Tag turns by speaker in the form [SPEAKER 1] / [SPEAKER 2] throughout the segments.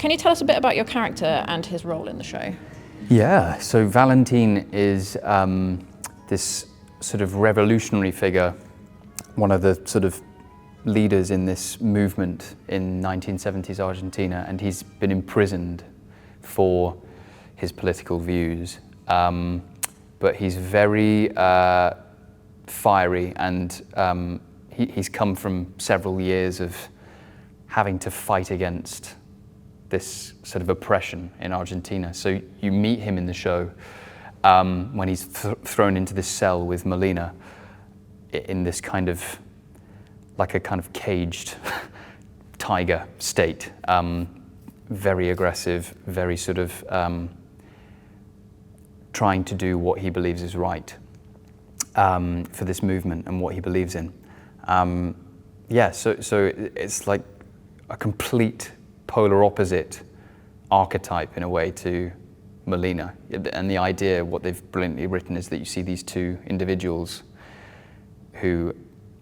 [SPEAKER 1] can you tell us a bit about your character and his role in the show?
[SPEAKER 2] Yeah, so Valentin is this sort of revolutionary figure, one of the sort of leaders in this movement in 1970s Argentina, and he's been imprisoned for his political views. But he's very fiery, and he's come from several years of having to fight against this sort of oppression in Argentina. So you meet him in the show when he's thrown into this cell with Molina in this kind of, like a kind of caged tiger state. Very aggressive, very sort of trying to do what he believes is right for this movement and what he believes in. Yeah, so it's like a complete polar opposite archetype in a way to Molina. And the idea, what they've brilliantly written, is that you see these two individuals who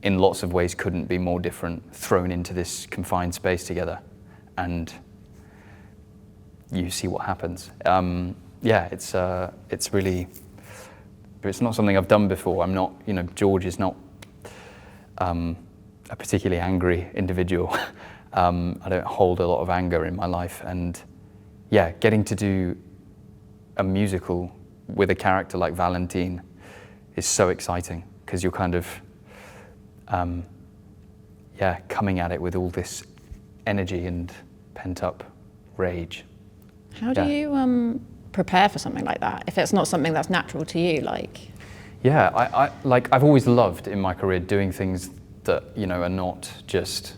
[SPEAKER 2] in lots of ways couldn't be more different, thrown into this confined space together, and you see what happens. Yeah, it's really, it's not something I've done before. I'm not, you know, George is not a particularly angry individual. I don't hold a lot of anger in my life, and yeah, getting to do a musical with a character like Valentin is so exciting, because you're kind of yeah, coming at it with all this energy and pent-up rage.
[SPEAKER 1] How do you prepare for something like that, if it's not something that's natural to you? Like,
[SPEAKER 2] yeah, I've always loved in my career doing things that, you know, are not just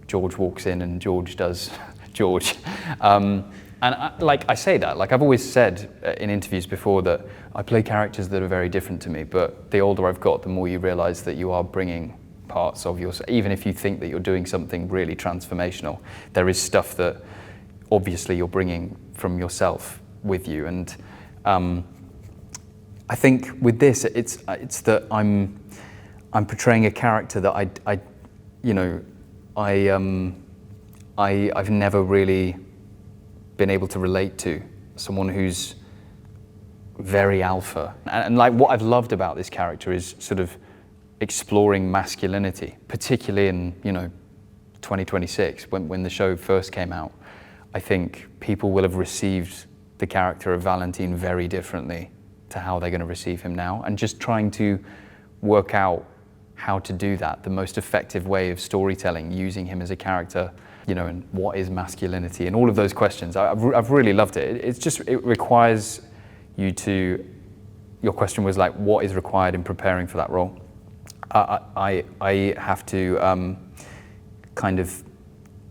[SPEAKER 2] George walks in and George does George. And I say that, like I've always said in interviews before that I play characters that are very different to me, but the older I've got, the more you realize that you are bringing parts of yourself. Even if you think that you're doing something really transformational, there is stuff that obviously you're bringing from yourself with you. And I think with this, it's that I'm portraying a character that I've never really been able to relate to, someone who's very alpha. And like what I've loved about this character is sort of exploring masculinity, particularly in, you know, 2026, when the show first came out. I think people will have received the character of Valentin very differently to how they're going to receive him now, and just trying to work out how to do that, the most effective way of storytelling, using him as a character, you know, and what is masculinity, and all of those questions. I've really loved it. It's just, it requires you to, your question was like, what is required in preparing for that role? I have to kind of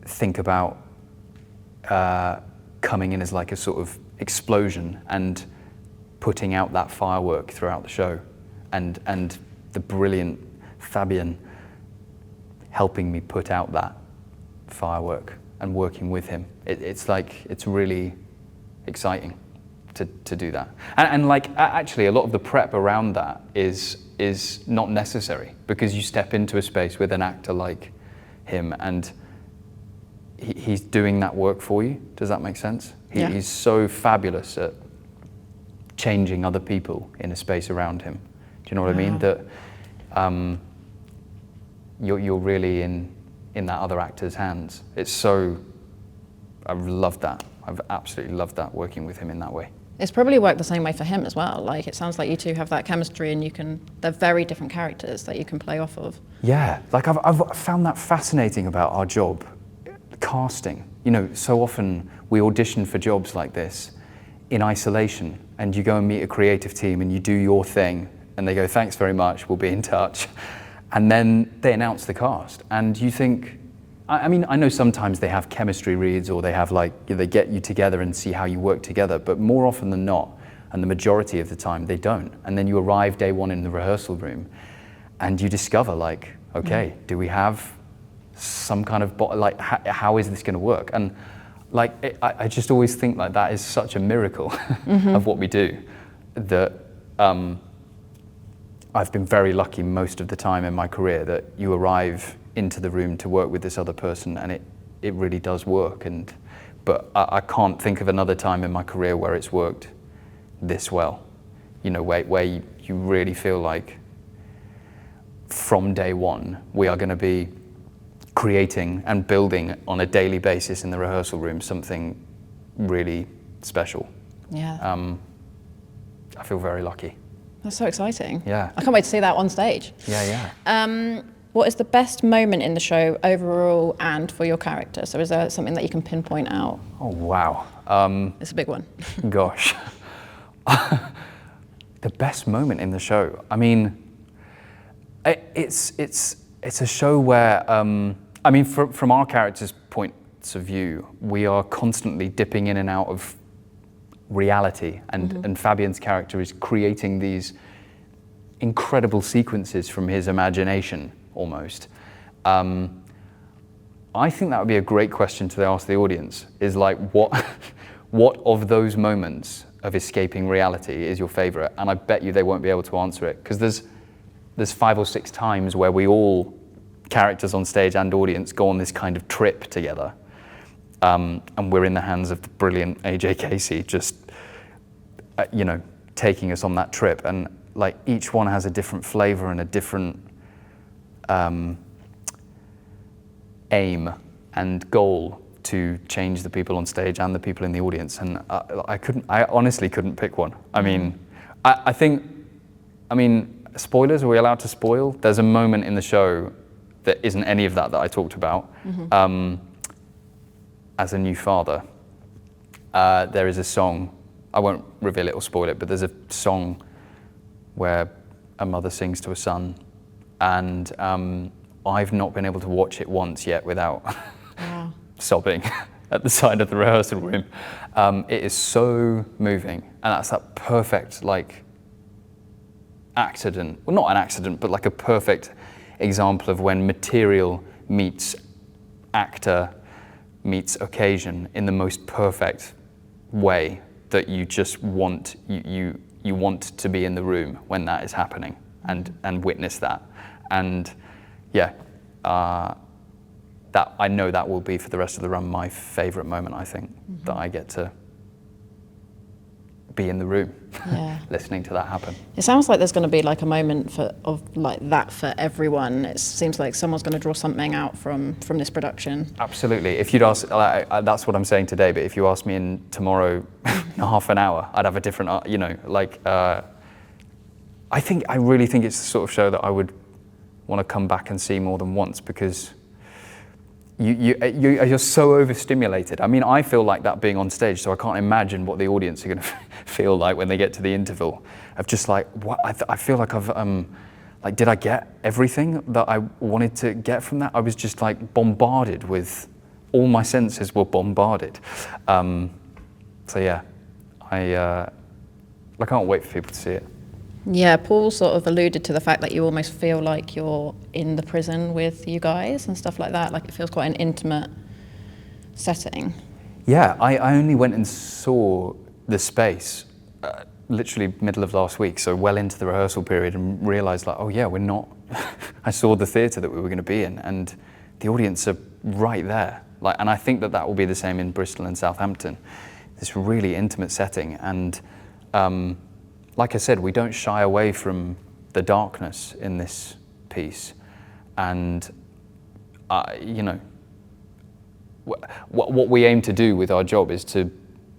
[SPEAKER 2] think about coming in as like a sort of explosion and putting out that firework throughout the show, and the brilliant Fabian helping me put out that firework and working with him. It's like, it's really exciting to do that. And like, actually a lot of the prep around that is not necessary, because you step into a space with an actor like him and he's doing that work for you. Does that make sense?
[SPEAKER 1] Yeah.
[SPEAKER 2] He's so fabulous at changing other people in a space around him. Do you know what I mean? That you're really in that other actor's hands. It's so, I've loved that. I've absolutely loved that, working with him in that way.
[SPEAKER 1] It's probably worked the same way for him as well. Like, it sounds like you two have that chemistry, and they're very different characters that you can play off of.
[SPEAKER 2] Yeah, like I've found that fascinating about our job, casting. You know, so often we audition for jobs like this in isolation, and you go and meet a creative team and you do your thing, and they go, thanks very much, we'll be in touch. And then they announce the cast, and you think, I mean, I know sometimes they have chemistry reads, or they have like, they get you together and see how you work together, but more often than not, and the majority of the time, they don't. And then you arrive day one in the rehearsal room, and you discover like, okay, do we have some kind of, like, how is this gonna work? And like, I just always think like that is such a miracle of what we do, that I've been very lucky most of the time in my career that you arrive into the room to work with this other person, and it really does work. but I can't think of another time in my career where it's worked this well. You know, where you really feel like from day one, we are going to be creating and building on a daily basis in the rehearsal room something really special.
[SPEAKER 1] Yeah.
[SPEAKER 2] I feel very lucky.
[SPEAKER 1] That's so exciting.
[SPEAKER 2] Yeah.
[SPEAKER 1] I can't wait to see that on stage.
[SPEAKER 2] Yeah.
[SPEAKER 1] What is the best moment in the show overall and for your character? So is there something that you can pinpoint out?
[SPEAKER 2] Oh, wow.
[SPEAKER 1] It's a big one.
[SPEAKER 2] Gosh. The best moment in the show. I mean, it's a show where, I mean, from our characters' points of view, we are constantly dipping in and out of reality, and Fabian's character is creating these incredible sequences from his imagination, almost. I think that would be a great question to ask the audience, is like, what of those moments of escaping reality is your favorite? And I bet you they won't be able to answer it, because there's 5 or 6 times where we all, characters on stage and audience, go on this kind of trip together. And we're in the hands of the brilliant AJ Casey, just, you know, taking us on that trip. And like each one has a different flavor and a different aim and goal to change the people on stage and the people in the audience. And I honestly couldn't pick one. I mean, I think, spoilers, are we allowed to spoil? There's a moment in the show that isn't any of that I talked about. As a new father, there is a song, I won't reveal it or spoil it, but there's a song where a mother sings to a son, and I've not been able to watch it once yet without sobbing at the side of the rehearsal room. It is so moving, and that's that perfect, like, accident, well, not an accident, but like a perfect example of when material meets actor meets occasion in the most perfect way, that you just want, you want to be in the room when that is happening and witness that. And yeah, that I know that will be for the rest of the run my favorite moment, I think, that I get to be in the room listening to that happen.
[SPEAKER 1] It sounds like there's going to be like a moment of like that for everyone. It seems like someone's going to draw something out from this production.
[SPEAKER 2] Absolutely. If you'd ask, that's what I'm saying today, but if you ask me in tomorrow in half an hour, I'd have a different, you know, like, I really think it's the sort of show that I would want to come back and see more than once, because you're so overstimulated. I mean, I feel like that being on stage, so I can't imagine what the audience are going to feel like when they get to the interval. Of just like, what? I feel like I've, like, did I get everything that I wanted to get from that? I was just like bombarded with, all my senses were bombarded. So yeah, I can't wait for people to see it.
[SPEAKER 1] Yeah, Paul sort of alluded to the fact that you almost feel like you're in the prison with you guys and stuff like that. Like, it feels quite an intimate setting.
[SPEAKER 2] Yeah, I only went and saw the space literally middle of last week, so well into the rehearsal period, and realised like, oh yeah, we're not. I saw the theatre that we were going to be in, and the audience are right there. Like, and I think that will be the same in Bristol and Southampton. This really intimate setting, and like I said, we don't shy away from the darkness in this piece, and you know, what we aim to do with our job is to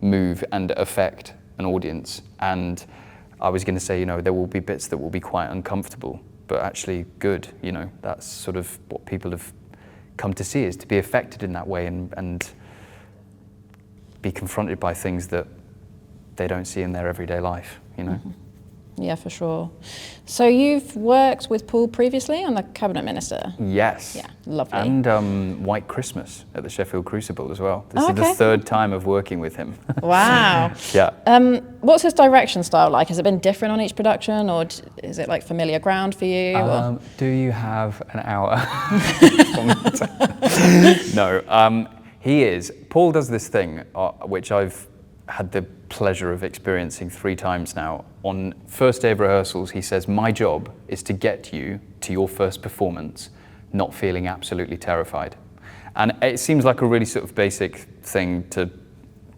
[SPEAKER 2] move and affect an audience. And I was going to say, you know, there will be bits that will be quite uncomfortable, but actually good. You know, that's sort of what people have come to see, is to be affected in that way and be confronted by things that they don't see in their everyday life, you know.
[SPEAKER 1] Yeah, for sure. So you've worked with Paul previously on the Cabinet Minister?
[SPEAKER 2] Yes.
[SPEAKER 1] Yeah, lovely.
[SPEAKER 2] And White Christmas at the Sheffield Crucible as well. This is the 3rd time of working with him.
[SPEAKER 1] Wow.
[SPEAKER 2] Yeah.
[SPEAKER 1] What's his direction style like? Has it been different on each production, or is it like familiar ground for you?
[SPEAKER 2] Do you have an hour? No, he is. Paul does this thing, which I've had the pleasure of experiencing 3 times now. On first day of rehearsals, he says, my job is to get you to your first performance not feeling absolutely terrified. And it seems like a really sort of basic thing to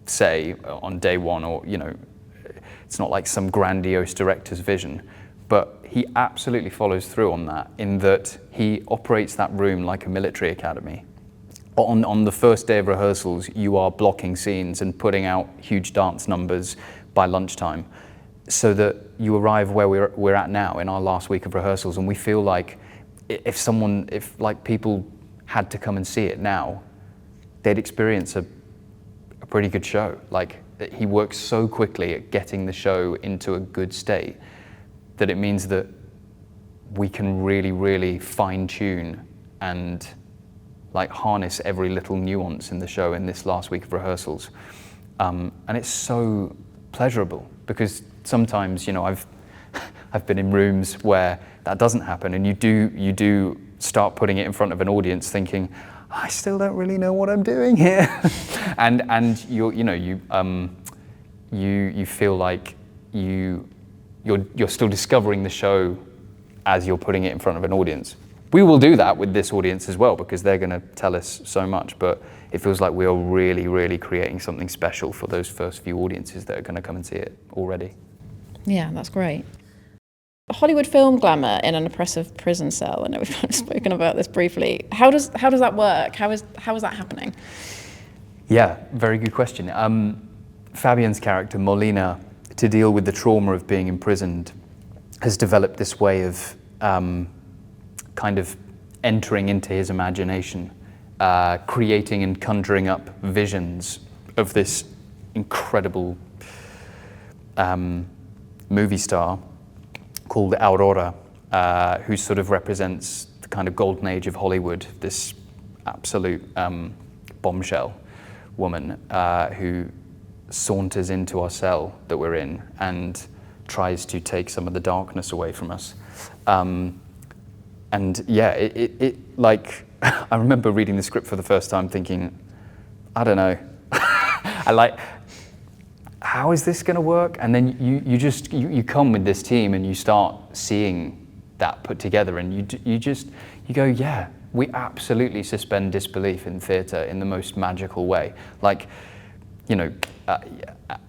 [SPEAKER 2] say on day one, or, you know, it's not like some grandiose director's vision, but he absolutely follows through on that, in that he operates that room like a military academy. On the first day of rehearsals, you are blocking scenes and putting out huge dance numbers by lunchtime, so that you arrive where we're at now in our last week of rehearsals, and we feel like if like people had to come and see it now, they'd experience a pretty good show. Like, he works so quickly at getting the show into a good state that it means that we can really, really fine tune and like harness every little nuance in the show in this last week of rehearsals. And it's so pleasurable, because sometimes, you know, I've been in rooms where that doesn't happen, and you do start putting it in front of an audience thinking, I still don't really know what I'm doing here. and you feel like you're still discovering the show as you're putting it in front of an audience. We will do that with this audience as well, because they're going to tell us so much, but it feels like we are really, really creating something special for those first few audiences that are going to come and see it already.
[SPEAKER 1] Yeah, that's great. Hollywood film glamour in an oppressive prison cell. I know we've kind of spoken about this briefly. How does that work? How is that happening? Yeah,
[SPEAKER 2] very good question. Fabian's character, Molina, to deal with the trauma of being imprisoned, has developed this way of kind of entering into his imagination, creating and conjuring up visions of this incredible movie star called Aurora, who sort of represents the kind of golden age of Hollywood, this absolute bombshell woman who saunters into our cell that we're in and tries to take some of the darkness away from us. And yeah, it like, I remember reading the script for the first time thinking, I don't know, how is this gonna work? And then you come with this team and you start seeing that put together, and you go, yeah, we absolutely suspend disbelief in theatre in the most magical way. Like, you know,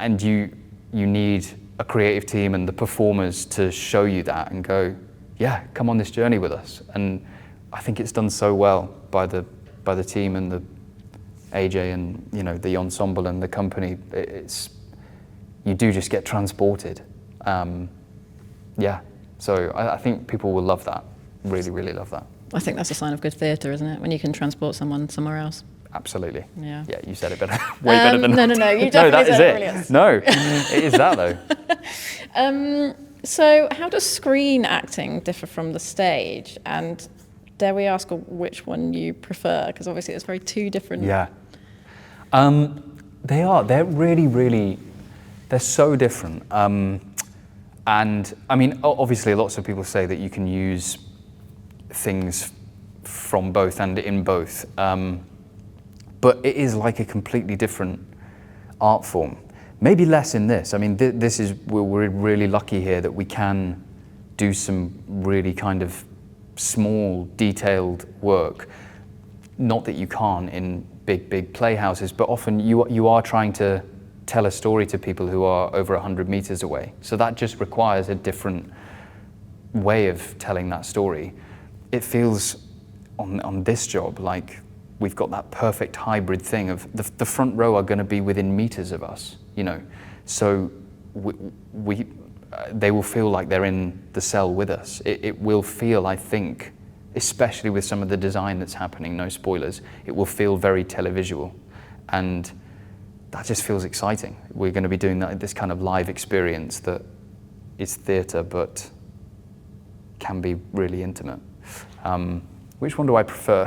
[SPEAKER 2] and you need a creative team and the performers to show you that and go, yeah, come on this journey with us. And I think it's done so well by the team and the AJ and, you know, the ensemble and the company. You do just get transported. Yeah, so I think people will love that, really, really love that.
[SPEAKER 1] I think that's a sign of good theatre, isn't it? When you can transport someone somewhere else.
[SPEAKER 2] Absolutely.
[SPEAKER 1] Yeah.
[SPEAKER 2] Yeah, you said it better. Way better than
[SPEAKER 1] No, you definitely said it brilliant.
[SPEAKER 2] No, it is that though.
[SPEAKER 1] So how does screen acting differ from the stage? And dare we ask which one you prefer? Because obviously it's very two different.
[SPEAKER 2] Yeah. They are. They're really, really, they're so different. And I mean, obviously lots of people say that you can use things from both and in both. But it is like a completely different art form. Maybe less in this. I mean, we're really lucky here that we can do some really kind of small, detailed work. Not that you can't in big playhouses, but often you are trying to tell a story to people who are over 100 meters away. So that just requires a different way of telling that story. It feels on this job like we've got that perfect hybrid thing of the front row are going to be within meters of us, you know, so they will feel like they're in the cell with us. It will feel, I think, especially with some of the design that's happening, no spoilers, it will feel very televisual, and that just feels exciting. We're going to be doing this kind of live experience that is theatre but can be really intimate. Which one do I prefer?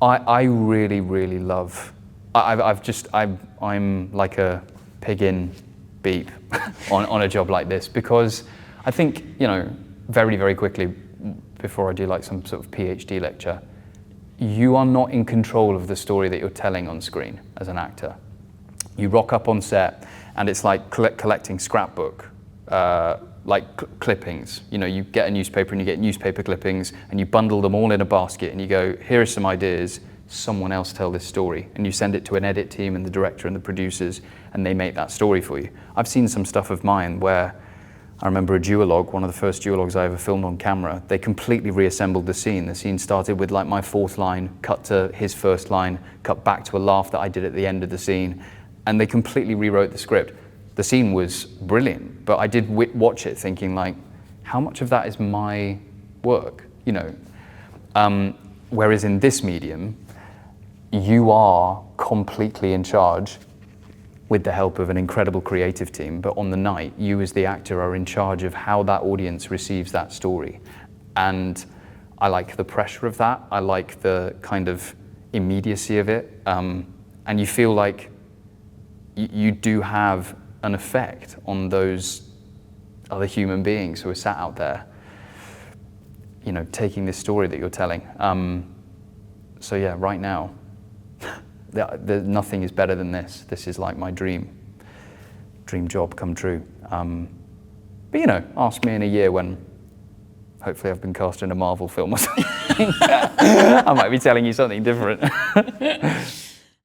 [SPEAKER 2] I really, really love. I'm like a pig in beep on a job like this, because I think, you know, very, very quickly before I do like some sort of PhD lecture, you are not in control of the story that you're telling on screen as an actor. You rock up on set and it's like collecting scrapbook like clippings. You know, you get a newspaper and you get newspaper clippings and you bundle them all in a basket and you go, here are some ideas, someone else tell this story. And you send it to an edit team and the director and the producers and they make that story for you. I've seen some stuff of mine where I remember a duologue, one of the first duologues I ever filmed on camera, they completely reassembled the scene. The scene started with like my fourth line, cut to his first line, cut back to a laugh that I did at the end of the scene, and they completely rewrote the script. The scene was brilliant, but I did watch it thinking like, how much of that is my work, you know? Whereas in this medium, you are completely in charge with the help of an incredible creative team, but on the night, you as the actor are in charge of how that audience receives that story. And I like the pressure of that. I like the kind of immediacy of it. And you feel like you do have an effect on those other human beings who are sat out there, you know, taking this story that you're telling. So yeah, right now, nothing is better than this. This is like my dream job come true. But you know, ask me in a year when hopefully I've been cast in a Marvel film or something. I might be telling you something different.